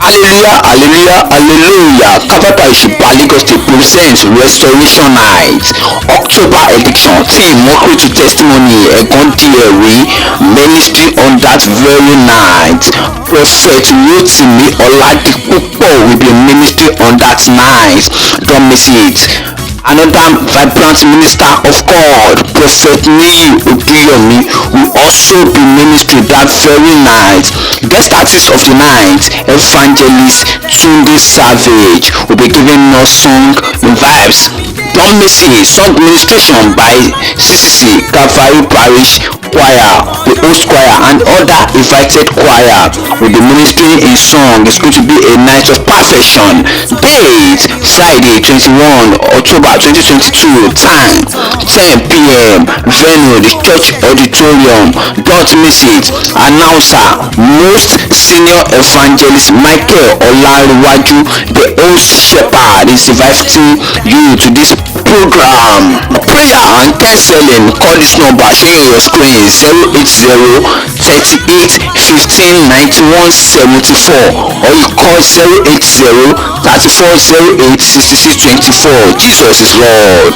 Hallelujah, hallelujah, hallelujah. Calvary parish Lagos State presents Restoration Night, October edition. Theme: Mockery to Testimony, Ekondiere ministry on that very night. Prophet Rotimi Oladipupo will be ministry on that night. Don't miss it. Another vibrant minister of God, Prophet Niyi Oduyomi, will also be ministry that very night. Guest artist of the night, Evangelist Tunde Savage, will be giving us song in vibes. Don't miss it. Song ministration by CCC Calvary Parish Choir, the host choir, and other invited choir will be ministering in song. It's going to be a night of perfection. Date: Friday 21 October 2022. Time: 10 p.m. Venue: the church auditorium. Don't miss it. Announcer: Most Senior Evangelist Michael Olariwaju, the host shepherd, is inviting you to this program. Prayer and counseling: call this number showing your screen 080 38 15 91 74, or you call 080 34 08 66 24. Jesus is Lord.